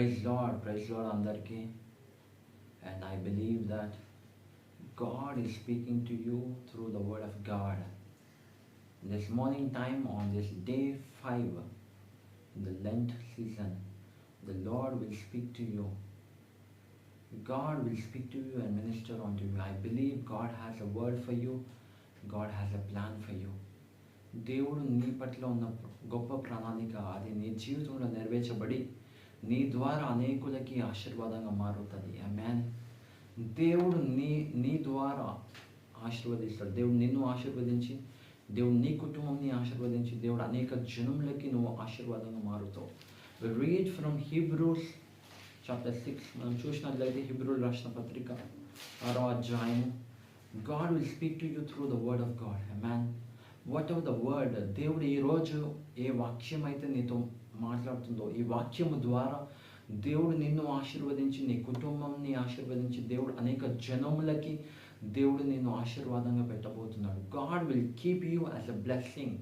Praise Lord అందరికీ. And I believe that God is speaking to you through the word of God. This morning time on this day 5 in the Lent season, the Lord will speak to you. God will speak to you and minister unto you. I believe God has a word for you. God has a plan for you. దేవుడు నీ పట్ల ఉన్న గొప్ప ప్రణాళిక అది నీ జీవితంలో నెరవేర్చబడి నీ ద్వారా అనేకులకి ఆశీర్వాదంగా మారుతుంది. ఆమేన్. దేవుడు నీ ద్వారా ఆశీర్వదిస్తాడు. దేవుడు నిన్ను ఆశీర్వదించి, దేవుడు నీ కుటుంబాన్ని ఆశీర్వదించి, దేవుడు అనేక జనములకి నువ్వు ఆశీర్వాదంగా మారుతావు. We read from Hebrews chapter 6. మనం చూసినట్లయితే హీబ్రూలు రాసిన పత్రిక 6వ అధ్యాయం. God will speak to you through the word of God. Amen. Whatever the word, దేవుడు ఈరోజు ఏ వాక్యం అయితే నీతో మాట్లాడుతుందో ఈ వాక్యము ద్వారా దేవుడు నిన్ను ఆశీర్వదించి, నీ కుటుంబాన్ని ఆశీర్వదించి, దేవుడు అనేక జనములకి దేవుడు నిన్ను ఆశీర్వాదంగా పెట్టబోతున్నాడు. God will keep you as a blessing.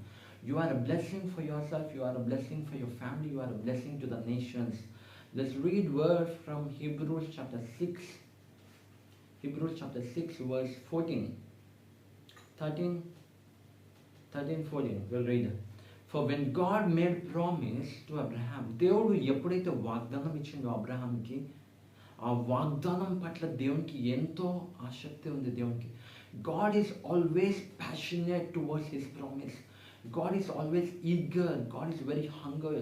You are a blessing for yourself, you are a blessing for your family, you are a blessing to the nations. Let's read word from Hebrews chapter 6. Hebrews chapter 6 verse 14. 13, 14. We'll read. For when God made promise to Abraham, దేవుడు ఎప్పుడైతే వాగ్దానం ఇచ్చిండో అబ్రహాంకి, ఆ వాగ్దానం పట్ల దేవునికి ఎంతో ఆసక్తి ఉంది. దేవునికి God is always passionate towards his promise. God is always eager. God is very hunger.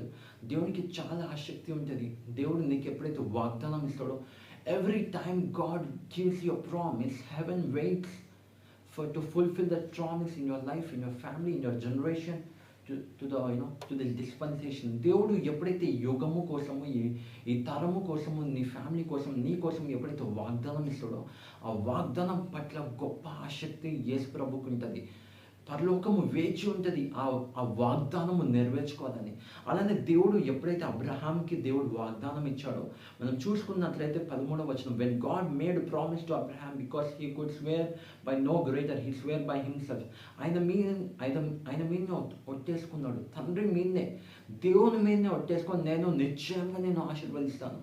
దేవునికి చాలా ఆసక్తి ఉంటుంది. దేవుడు నీకు ఎప్పుడైతే వాగ్దానం ఇస్తాడో, every time God gives you a promise, heaven waits to fulfill that promise in your life, in your family, in your generation, to the dispensation. దేవుడు ఎప్పుడైతే యుగము కోసము, ఈ తరము కోసము, నీ ఫ్యామిలీ కోసం, నీ కోసం ఎప్పుడైతే వాగ్దానం ఇస్తాడో, ఆ వాగ్దానం పట్ల గొప్ప ఆసక్తి యేసు ప్రభుకు ఉంటుంది. పరలోకము వేచి ఉంటుంది ఆ వాగ్దానము నెరవేర్చుకోవాలని. అలానే దేవుడు ఎప్పుడైతే అబ్రహాంకి దేవుడు వాగ్దానం ఇచ్చాడో, మనం చూసుకున్నట్లయితే 13వ వచనం, when God made a promise to Abraham because he could swear by no greater, he swore by himself. ఆయన మీదనే ఒట్టేసుకున్నాడు. తండ్రి మీదనే, దేవుని మీదనే ఒట్టేసుకొని, నేను నిశ్చయంగా నేను ఆశీర్వదిస్తాను.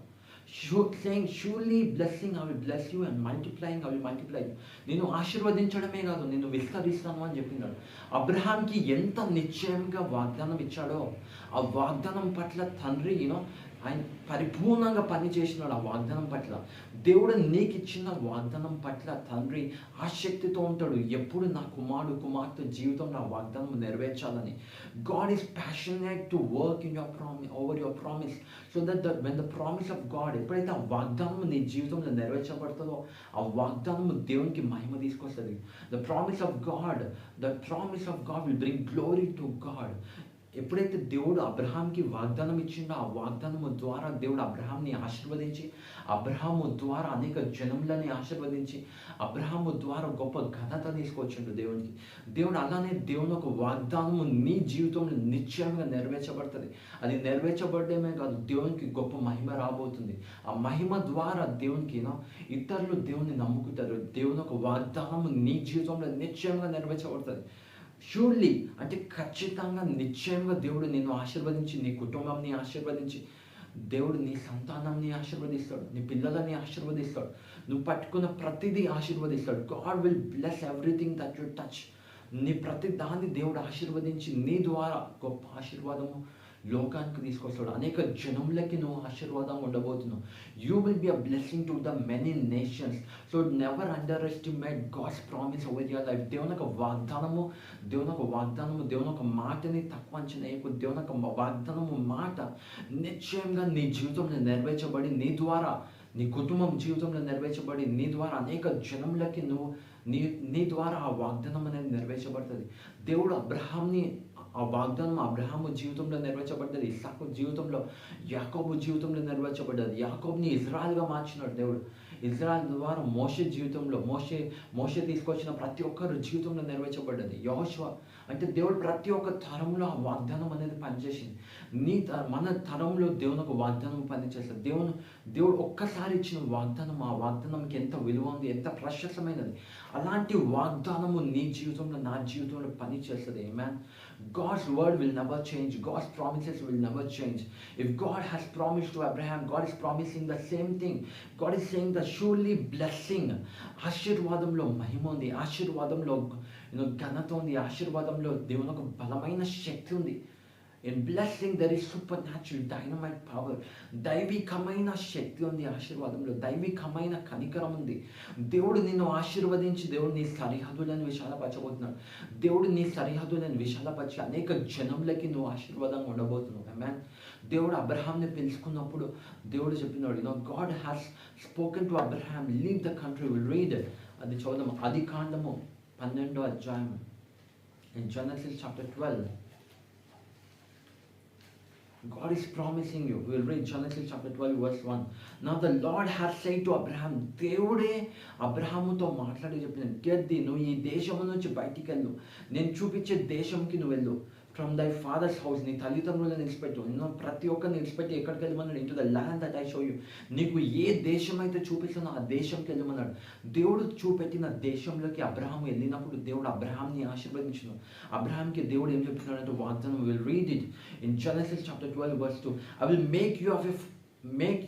Saying, surely blessing I will bless you and multiplying I will multiply you. నేను ఆశీర్వదించడమే కాదు, నేను విస్తరిస్తాను అని చెప్పినాడు. అబ్రహాంకి ఎంత నిశ్చయంగా వాగ్దానం ఇచ్చాడో, ఆ వాగ్దానం పట్ల తండ్రి ఆయన పరిపూర్ణంగా పనిచేసినాడు. ఆ వాగ్దానం పట్ల దేవుడు నీకు ఇచ్చిన వాగ్దానం పట్ల తండ్రి ఆసక్తితో ఉంటాడు. ఎప్పుడు నా కుమార్తె జీవితంలో ఆ వాగ్దానం నెరవేర్చాలని. God is passionate to work in your promise, over your promise, so that when the promise of God, ఎప్పుడైతే ఆ వాగ్దానం నీ జీవితంలో నెరవేర్చబడుతుందో, ఆ వాగ్దానం దేవునికి మహిమ తీసుకొస్తుంది. The promise of God will bring glory to God. ఎప్పుడైతే దేవుడు అబ్రహాంకి వాగ్దానం ఇచ్చిండో, ఆ వాగ్దానము ద్వారా దేవుడు అబ్రహాంని ఆశీర్వదించి, అబ్రహాము ద్వారా అనేక జనములని ఆశీర్వదించి, అబ్రహాము ద్వారా గొప్ప ఘనత తీసుకొచ్చిండు దేవునికి. దేవుడు అలానే దేవుని ఒక వాగ్దానము నీ జీవితంలో నిశ్చయంగా నెరవేర్చబడుతుంది. అది నెరవేర్చబడమే కాదు, దేవునికి గొప్ప మహిమ రాబోతుంది. ఆ మహిమ ద్వారా దేవునికి ఇతరులు దేవుని నమ్ముకుంటారు. దేవుని ఒక వాగ్దానము నీ జీవితంలో నిశ్చయంగా నెరవేర్చబడుతుంది. షూర్లీ అంటే ఖచ్చితంగా, నిశ్చయంగా దేవుడు నిన్ను ఆశీర్వదించి, నీ కుటుంబాన్ని ఆశీర్వదించి, దేవుడు నీ సంతానాన్ని ఆశీర్వదిస్తాడు, నీ పిల్లలని ఆశీర్వదిస్తాడు, నువ్వు పట్టుకున్న ప్రతిదీ ఆశీర్వదిస్తాడు. God will bless everything that you touch. నీ ప్రతి దాన్ని దేవుడు ఆశీర్వదించి, నీ ద్వారా గొప్ప ఆశీర్వాదము లోకానికి తీసుకొస్తాడు. అనేక జనములకి నువ్వు ఆశీర్వాదంగా ఉండబోతున్నావు. You will be a blessing to the many nations. So never underestimate God's promise over your life. దేవుని ఒక వాగ్దానము, దేవుని ఒక మాటని తక్కువ అంచనా వేయకు. దేవుని ఒక వాగ్దానము మాట నిశ్చయంగా నీ జీవితంలో నెరవేర్చబడి, నీ ద్వారా నీ కుటుంబం జీవితంలో నెరవేర్చబడి, నీ ద్వారా అనేక జనములకి నీ ద్వారా ఆ వాగ్దానం అనేది నెరవేర్చబడుతుంది. దేవుడు ఆ వాగ్దానం అబ్రహాము జీవితంలో నెరవేర్చబడ్డది, ఇస్సాకు జీవితంలో, యాకోబు జీవితంలో నెరవేర్చబడ్డది. యాకోబుని ఇజ్రాయెల్గా మార్చినాడు దేవుడు. ఇజ్రాయెల్ ద్వారా మోషే జీవితంలో, మోషే తీసుకొచ్చిన ప్రతి ఒక్కరు జీవితంలో నెరవేర్చబడ్డది. యెహోషువ అంటే దేవుడు ప్రతి ఒక్క తరంలో ఆ వాగ్దానం అనేది పనిచేసింది. మన తరంలో దేవుని ఒక వాగ్దానం పనిచేస్తుంది. దేవుడు ఒక్కసారి ఇచ్చిన వాగ్దానం, ఆ వాగ్దానంకి ఎంత విలువ ఉంది, ఎంత ప్రశస్తమైనది. అలాంటి వాగ్దానము నీ జీవితంలో, నా జీవితంలో పనిచేస్తుంది. ఆమేన్. God's word will never change. God's promises will never change. If God has promised to Abraham, God is promising the same thing. God is saying that surely blessing, ఆశీర్వాదంలో మహిమ ఉంది, ఆశీర్వాదంలో ఘనత ఉంది, ఆశీర్వాదంలో దేవుని ఒక బలమైన శక్తి ఉంది. In blessing there is supernatural dynamite power. దైవికమైన శక్తి ఉంది ఆశీర్వాదంలో, దైవికమైన కనికరం ఉంది. దేవుడు నిన్ను ఆశీర్వదించి దేవుడు నీ సరిహద్దులను విశాలపరచబోతున్నాడు. దేవుడు నీ సరిహద్దులను విశాలపరిచి అనేక జనంలకి నువ్వు ఆశీర్వాదంగా ఉండబోతున్నావు. ఆమేన్. దేవుడు అబ్రహాంని పిలుచుకున్నప్పుడు దేవుడు చెప్పినాడు, God has spoken to Abraham, leave the country. Will read అది చదువుదాం. ఆదికాండము 12వ అధ్యాయం, in Genesis chapter 12. God is promising you. We will read Genesis chapter 12 verse 1. Now the Lord has said to Abraham, దేవుడే అబ్రహాముతో మాట్లాడి చెప్పిన, గెట్ ది, నువ్వు ఈ దేశము నుంచి బయటికి వెళ్ళు, నేను చూపించే దేశంకి నువ్వు వెళ్ళు. ఫ్రమ్ దై ఫాదర్స్ హౌస్, నీ తల్లిదండ్రులను నిలిచిపెట్టు, ప్రతి ఒక్కరిని నిలిచిపెట్టి ఎక్కడికి వెళ్ళమన్నాడు? Into the land that I show you. నీకు ఏ దేశం అయితే చూపిస్తున్నా ఆ దేశంకి వెళ్ళమన్నాడు. దేవుడు చూపెట్టిన దేశంలోకి అబ్రహాం వెళ్ళినప్పుడు దేవుడు అబ్రహాంని ఆశీర్వదించును. అబ్రహాంకి దేవుడు ఏం చెప్తున్నాడంటే వాగ్దానం. Will read it in Genesis chapter 12 verse 2. I will make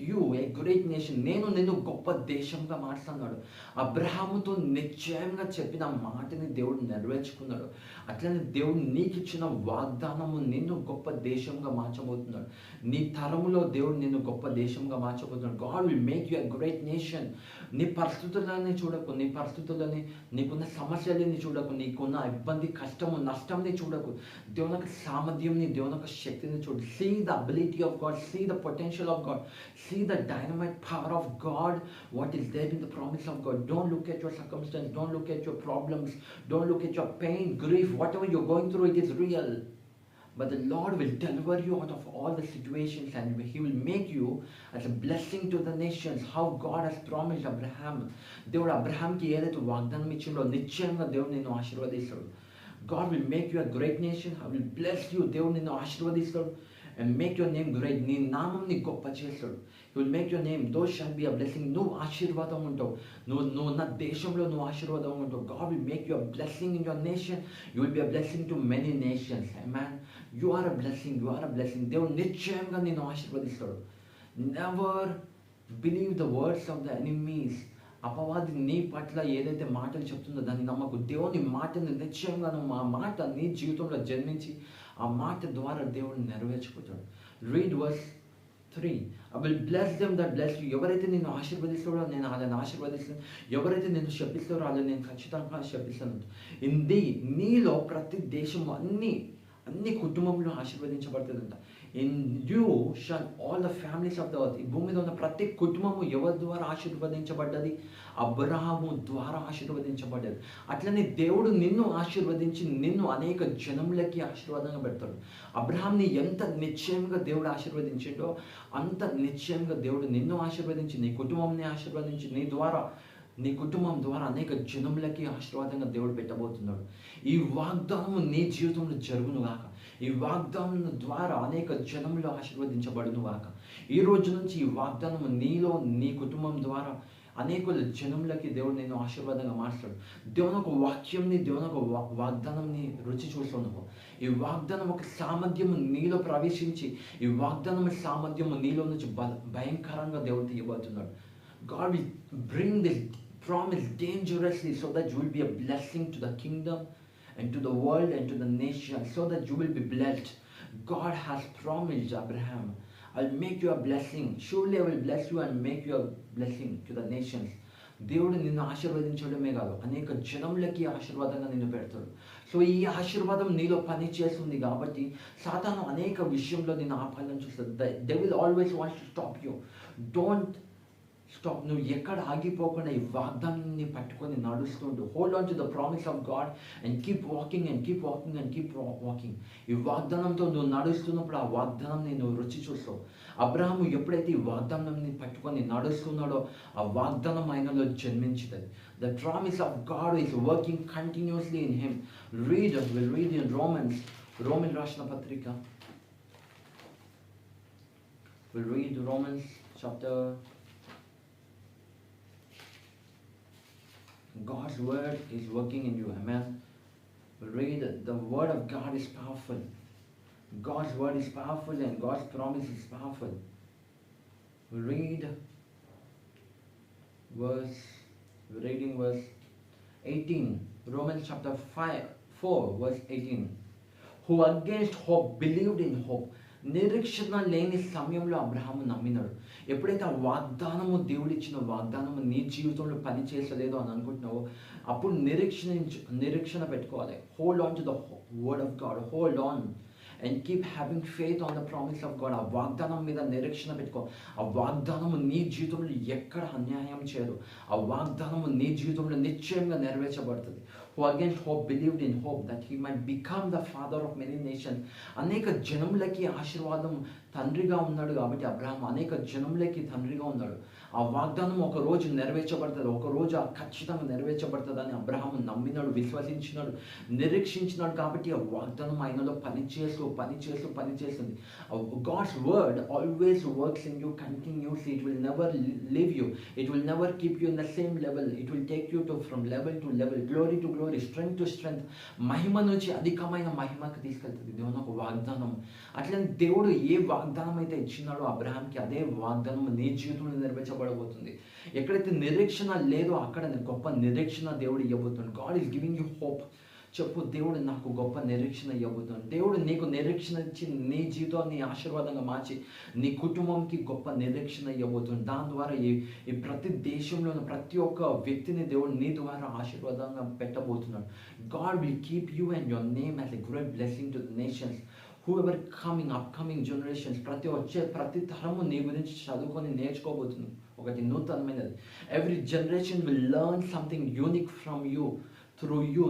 you a great nation. నేను నిన్ను గొప్ప దేశంగా మార్చుతున్నాడు. అబ్రహాముతో నిశ్చయంగా చెప్పిన మాటని దేవుడు నెరవేర్చుకున్నాడు. అట్లనే దేవుడు నీకు ఇచ్చిన వాగ్దానము నిన్ను గొప్ప దేశంగా మార్చబోతున్నాడు. నీ తరములో దేవుడు నిన్ను గొప్ప దేశంగా మార్చబోతున్నాడు. God will make you a great nation. నీ పరిస్థితులని చూడకు, నీ పరిస్థితులని, నీకున్న సమస్యలని చూడకు, నీకున్న ఇబ్బంది, కష్టము, నష్టంని చూడకు. దేవుని యొక్క సామర్థ్యంని, దేవుని యొక్క శక్తిని చూడు. See the ability of God, see the potential of God, see the dynamite power of God, what is there in the promise of God. Don't look at your circumstance, don't look at your problems, don't look at your pain, grief, whatever you're going through, it is real. But the Lord will deliver you out of all the situations, and He will make you as a blessing to the nations. How God has promised Abraham. దేవుడు అబ్రహాంకి ఏదైతే వాగ్దానం ఇచ్చిండో నిశ్చయంగా దేవుడు నిన్ను ఆశీర్వదిస్తాడు. God will make you a great nation. I will bless you. దేవుడు నిన్ను ఆశీర్వదిస్తాడు. And make your name great. నీ నామంని గొప్ప చేస్తాడు. He will make your name, those shall be a blessing. నువ్వు ఆశీర్వాదం ఉంటావు. నువ్వు ఉన్న దేశంలో నువ్వు ఆశీర్వాదం ఉంటావు. God will make you a blessing in your nation. You will be a blessing to many nations. Amen. You are a blessing. You are a blessing. దేవుడు నిశ్చయంగా నిన్ను ఆశీర్వదిస్తాడు. Never believe the words of the enemies. అపవాది నీ పట్ల ఏదైతే మాటలు చెప్తుందో దాన్ని నమ్మకు. దేవుని మాటని నిశ్చయంగా నువ్వు ఆ మాట నీ జీవితంలో జన్మించి ఆ మాట ద్వారా దేవుడిని నెరవేర్చుకుంటాడు. Read verse 3. I will bless them that bless you. ఎవరైతే నిన్ను ఆశీర్వదిస్తాడో నేను వాళ్ళని ఆశీర్వదిస్తాను. ఎవరైతే నిన్ను శపిస్తారో వాళ్ళని నేను ఖచ్చితంగా శపిస్తాను. నీలో ప్రతి దేశము అన్ని కుటుంబంలో ఆశీర్వదించబడుతుందంట. In you shall all the families of the earth. ఈ భూమి మీద ఉన్న ప్రతి కుటుంబము ఎవరి ద్వారా ఆశీర్వదించబడ్డది? అబ్రహాము ద్వారా ఆశీర్వదించబడ్డది. అట్లనే దేవుడు నిన్ను ఆశీర్వదించి నిన్ను అనేక జనములకి ఆశీర్వాదంగా పెడతాడు. అబ్రహాంని ఎంత నిశ్చయంగా దేవుడు ఆశీర్వదించిండో అంత నిశ్చయంగా దేవుడు నిన్ను ఆశీర్వదించి నీ కుటుంబంని ఆశీర్వదించి నీ కుటుంబం ద్వారా అనేక జనములకి ఆశీర్వాదంగా దేవుడు పెట్టబోతున్నాడు. ఈ వాగ్దానము నీ జీవితంలో జరుగును గాక. ఈ వాగ్దానం ద్వారా అనేక జనములు ఆశీర్వదించబడును గాక. ఈ రోజు నుంచి ఈ వాగ్దానము నీలో, నీ కుటుంబం ద్వారా అనేక జనములకి దేవుడు నేను ఆశీర్వాదంగా మార్చాడు. దేవుని ఒక వాక్యంని, దేవుని ఒక వాగ్దానంని రుచి చూస్తున్నావు. ఈ వాగ్దానం ఒక సామర్థ్యము నీలో ప్రవేశించి ఈ వాగ్దానం సామర్థ్యము నీలో నుంచి భయంకరంగా దేవుడు తీయబోతున్నాడు. God will bring this promise dangerously so that you will be a blessing to the kingdom and to the world and to the nation, so that you will be blessed. God has promised Abraham, I'll make you a blessing. Surely I will bless you and make you a blessing to the nations. దేవుడు నిన్ను ఆశీర్వదించడమే కాదు అనేక జనములకి ఆశీర్వాదంగా నిన్ను పెడతాడు. So ఈ ఆశీర్వాదం నీలో పని చేస్తుంది కాబట్టి సాతాను అనేక విషయంలో నిన్ను ఆపాలని చూస్తాడు. They will always want to stop you. Don't stop. నువ్వు ఎక్కడ ఆగిపోకుండా ఈ వాగ్దానాన్ని పట్టుకొని నడుస్తుంటూ hold on to the promise of God and keep walking and keep walking and keep walking. ఈ వాగ్దానంతో నువ్వు నడుస్తున్నప్పుడు ఆ వాగ్దానాన్ని నువ్వు రుచి చూస్తావు. అబ్రహాము ఎప్పుడైతే ఈ వాగ్దానాన్ని పట్టుకొని నడుస్తున్నాడో ఆ వాగ్దానం ఆయనలో జన్మించుతుంది. The promise of God is working continuously in him. We'll read in Roman రాసిన పత్రిక. We'll read Romans chapter. God's word is working in you. Amen. Read it. The word of God is powerful. God's word is powerful and God's promise is powerful. Reading verse 18. Romans chapter 4 verse 18. Who against hope believed in hope. నిరీక్షణ లేని సమయంలో అబ్రహాము నమ్మినాడు. ఎప్పుడైతే ఆ వాగ్దానము దేవుడిచ్చిన వాగ్దానము నీ జీవితంలో పని చేసలేదో అని అనుకుంటున్నావో అప్పుడు నిరీక్షణ పెట్టుకోవాలి. Hold on to the word of God. Hold on and keep having faith on the promise of God. ఆ వాగ్దానం మీద నిరీక్షణ పెట్టుకో. ఆ వాగ్దానము నీ జీవితంలో ఎక్కడ అన్యాయం చేయదు. ఆ వాగ్దానము నీ జీవితంలో నిశ్చయంగా నెరవేర్చబడుతుంది. Who against hope believed in hope that he might become the father of many nations. అనేక జనములకి ఆశీర్వాదం తండ్రిగా ఉన్నాడు కాబట్టి అబ్రహాం అనేక జనములకి తండ్రిగా ఉన్నాడు. ఆ వాగ్దానం ఒక రోజు నెరవేర్చబడుతుంది. ఒక రోజు ఖచ్చితంగా నెరవేర్చబడుతుందని అబ్రహాము నమ్మినాడు, విశ్వసించినాడు, నిరీక్షించినాడు కాబట్టి ఆ వాగ్దానం ఆయనలో పనిచేస్తుంది. God's word always works in you continuously. It will never leave you. It will never keep you in the same level. It will take you from level to level, glory to glory, strength to strength. మహిమ నుంచి అధికమైన మహిమకు తీసుకెళ్తుంది దేవుని ఒక వాగ్దానం. అట్లనే దేవుడు ఏ వాగ్దానం అయితే ఇచ్చినాడో అబ్రహాంకి అదే వాగ్దానం నీ జీవితంలో నెరవేర్చబడబోతుంది. ఎక్కడైతే నిరీక్షణ లేదో అక్కడ గొప్ప నిరీక్షణ దేవుడు ఇవ్వబోతుంది. God is giving you hope. చెప్పు, దేవుడు నాకు గొప్ప నిరీక్షణ ఇవ్వబోతుంది. దేవుడు నీకు నిరీక్షణ ఇచ్చి నీ జీవితాన్ని ఆశీర్వాదంగా మార్చి నీ కుటుంబంకి గొప్ప నిరీక్షణ ఇవ్వబోతుంది. దాని ద్వారా ఈ ప్రతి దేశంలోని ప్రతి ఒక్క వ్యక్తిని దేవుడు నీ ద్వారా ఆశీర్వాదంగా పెట్టబోతున్నాడు. God will keep you and your name as a great blessing to the nations. Whoever upcoming generations ప్రతి తరము నీ గురించి చదువుకొని నేర్చుకోబోతుంది ఒకటి నూతనమైనది. Every generation will learn something unique from you. Through you,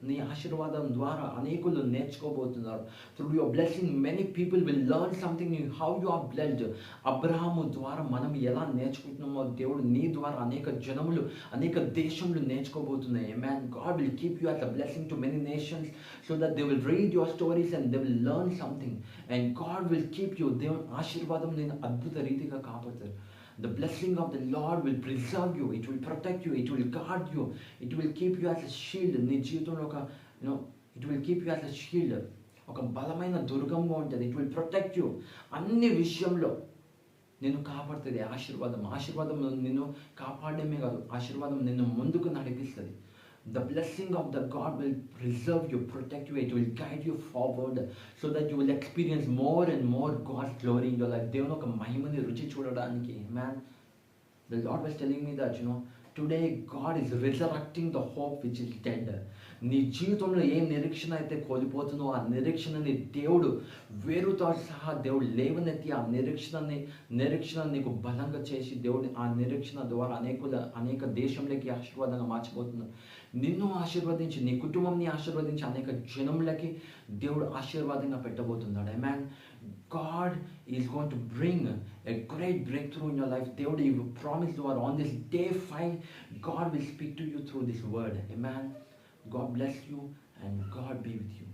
నీ ఆశీర్వాదం ద్వారా అనేకులు నేర్చుకోబోతున్నారు. Through your blessing many people will learn something new. How you are blessed. Abraham ద్వారా మనం ఎలా నేర్చుకుంటున్నామో దేవుడు నీ ద్వారా అనేక జనములు అనేక దేశములు నేర్చుకోబోతున్నాయి. Amen. God will keep you as a blessing to many nations so that they will read your stories and they will learn something. And God will keep you. దేవుని ఆశీర్వాదం నేను అద్భుత రీతిగా కాపాడుతారు. The blessing of the Lord will preserve you. It will protect you. It will guard you. It will keep you as a shield. నీ జీవితంలో it will keep you as a shield. ఒక బలమైన దుర్గంగా ఉంటుంది. It will protect you. అన్ని విషయంలో నిన్ను కాపాడుతుంది ఆశీర్వాదం నిన్ను కాపాడమే కాదు, ఆశీర్వాదం నిన్ను ముందుకు నడిపిస్తుంది. The blessing of the God will preserve you, protect you. It will guide you forward so that you will experience more and more God's glory in your life. దేవుని ఒక మహిమని రుచి చూడడానికి. Man, the Lord was telling me that today God is resurrecting the hope which is dead. నీ జీవితంలో ఏం నిరీక్షణ అయితే కోల్పోతుందో ఆ నిరీక్షణని దేవుడు వేరుతో సహా దేవుడు లేవనెత్తి ఆ నిరీక్షణ నీకు బలంగా చేసి దేవుడు ఆ నిరీక్షణ ద్వారా అనేక దేశంలోకి ఆశీర్వాదంగా మార్చిపోతున్నాడు. నిన్ను ఆశీర్వదించి నీ కుటుంబంని ఆశీర్వదించి అనేక జనములకి దేవుడు ఆశీర్వాదంగా పెట్టబోతున్నాడు. Amen. God is going to bring a great breakthrough in your life. దేవుడు ఈ ప్రామిస్ ద్వారా on this day 5 God will speak to you through this word. Amen. God bless you and God be with you.